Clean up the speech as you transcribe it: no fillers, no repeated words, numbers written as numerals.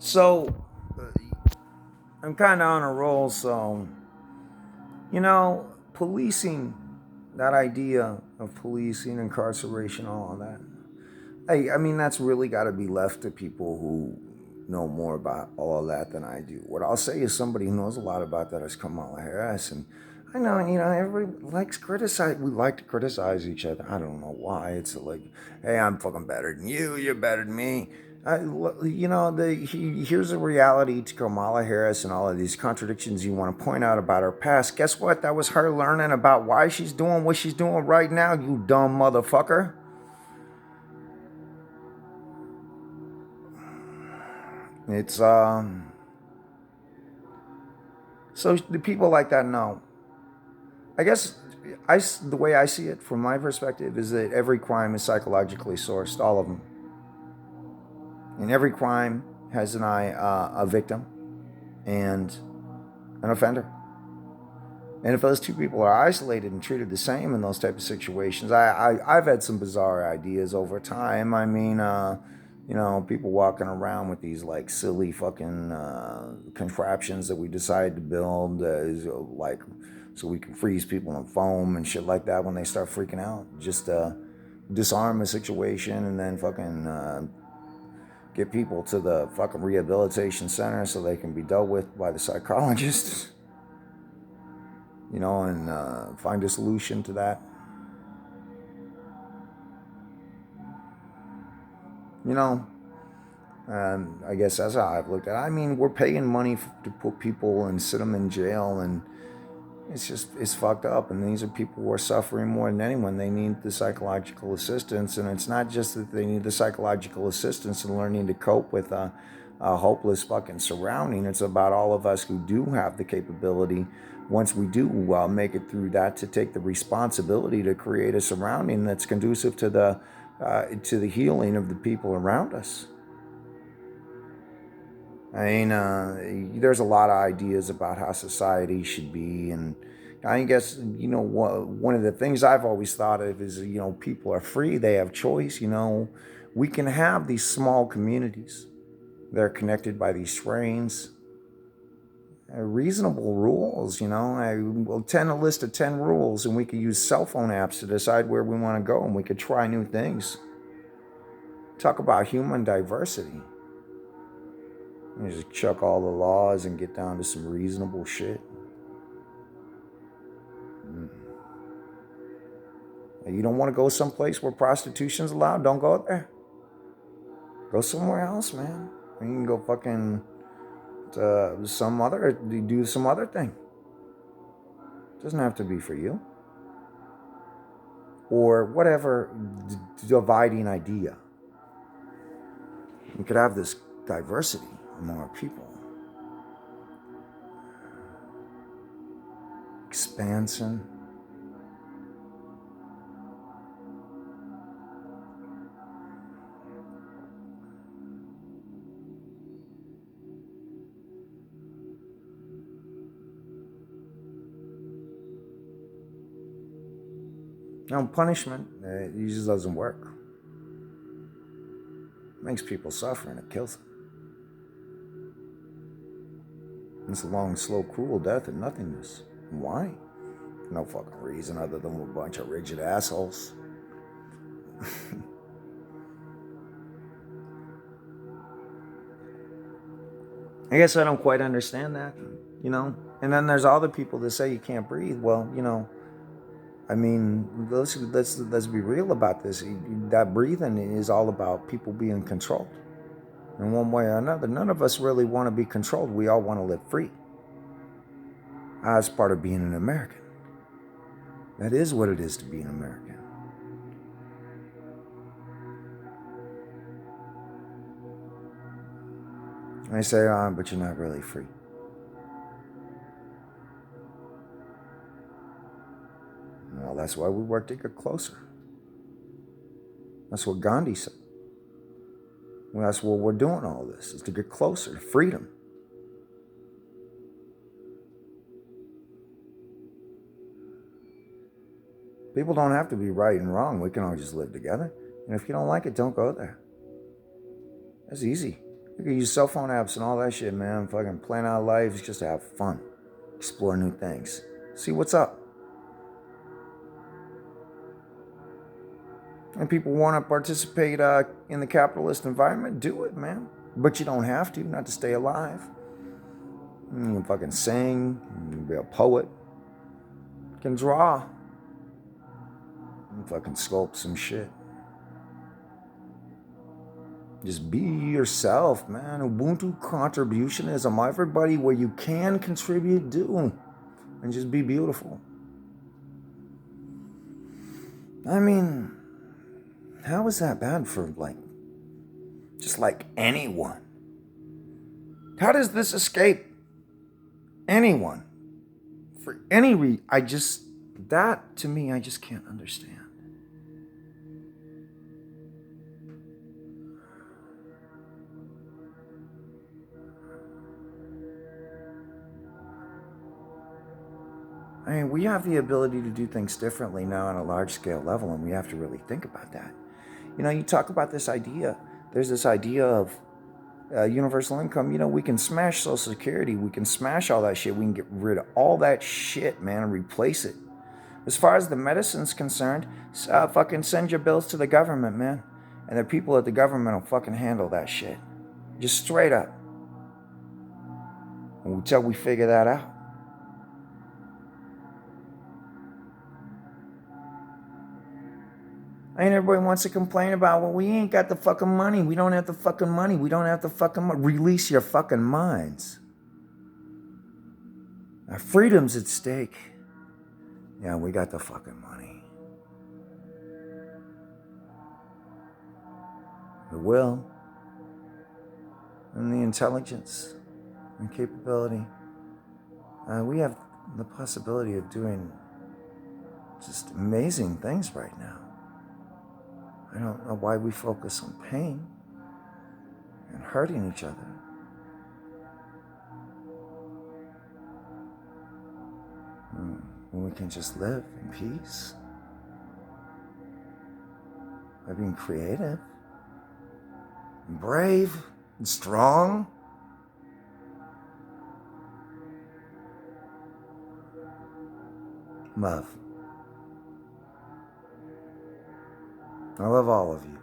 So, I'm kind of on a roll, so, policing, that idea of policing, incarceration, all of that. Hey, I mean, that's really got to be left to people who know more about all of that than I do. What I'll say is somebody who knows a lot about that is Kamala Harris. And I know, everybody likes criticize. We like to criticize each other. I don't know why. It's like, hey, I'm fucking better than you. You're better than me. Here's the reality to Kamala Harris and all of these contradictions you want to point out about her past. Guess what? That was her learning about why she's doing what she's doing right now, you dumb motherfucker. It's, so the people like that know. I guess the way I see it from my perspective is that every crime is psychologically sourced, all of them. And every crime has a victim and an offender. And if those two people are isolated and treated the same in those type of situations, I've had some bizarre ideas over time. I mean, people walking around with these like silly fucking contraptions that we decided to build, like so we can freeze people in foam and shit like that when they start freaking out. Just disarm a situation and then fucking get people to the fucking rehabilitation center so they can be dealt with by the psychologist. And find a solution to that. You know, I guess that's how I've looked at it. I mean, we're paying money to put people and sit them in jail, and it's fucked up. And these are people who are suffering more than anyone. They need the psychological assistance, and it's not just that they need the psychological assistance in learning to cope with a hopeless fucking surrounding. It's about all of us who do have the capability, once we do make it through that, to take the responsibility to create a surrounding that's conducive to the healing of the people around us. I mean, there's a lot of ideas about how society should be, and I guess one of the things I've always thought of is people are free, they have choice. We can have these small communities. They're connected by these trains. Reasonable rules. I will a list of 10 rules, and we could use cell phone apps to decide where we want to go, and we could try new things. Talk about human diversity. You just chuck all the laws and get down to some reasonable shit. You don't want to go someplace where prostitution's allowed? Don't go there. Go somewhere else, man. You can go fucking do some other thing. It doesn't have to be for you. Or whatever dividing idea. We could have this diversity among our people. Expansion. Punishment, it usually doesn't work. It makes people suffer and it kills them. It's a long, slow, cruel death and nothingness. Why? No fucking reason other than a bunch of rigid assholes. I guess I don't quite understand that, And then there's other people that say you can't breathe. Well, I mean, let's be real about this. That breathing is all about people being controlled in one way or another. None of us really want to be controlled. We all want to live free. That's part of being an American. That is what it is to be an American. I say, but you're not really free. Well, that's why we work to get closer. That's what Gandhi said. Well, that's what we're doing all this, is to get closer to freedom. People don't have to be right and wrong. We can all just live together. And if you don't like it, don't go there. That's easy. You can use cell phone apps and all that shit, man. Fucking plan our lives just to have fun. Explore new things. See what's up. And people want to participate in the capitalist environment, do it, man. But you don't have to, not to stay alive. You can fucking sing, you can be a poet, you can draw, you can fucking sculpt some shit. Just be yourself, man. Ubuntu contributionism. Everybody where you can contribute, do. And just be beautiful. I mean, how is that bad for, just like anyone? How does this escape anyone? For any reason, that to me, I just can't understand. I mean, we have the ability to do things differently now on a large scale level, and we have to really think about that. You know, you talk about this idea, there's this idea of universal income. You know, we can smash Social Security, we can smash all that shit, we can get rid of all that shit, man, and replace it. As far as the medicine's concerned, fucking send your bills to the government, man. And the people at the government will fucking handle that shit. Just straight up. Until we figure that out. And everybody wants to complain about, well, we ain't got the fucking money. We don't have the fucking money. We don't have the fucking money. Release your fucking minds. Our freedom's at stake. Yeah, we got the fucking money. The will and the intelligence and capability. We have the possibility of doing just amazing things right now. I don't know why we focus on pain and hurting each other. When we can just live in peace by being creative and brave and strong. Love. I love all of you.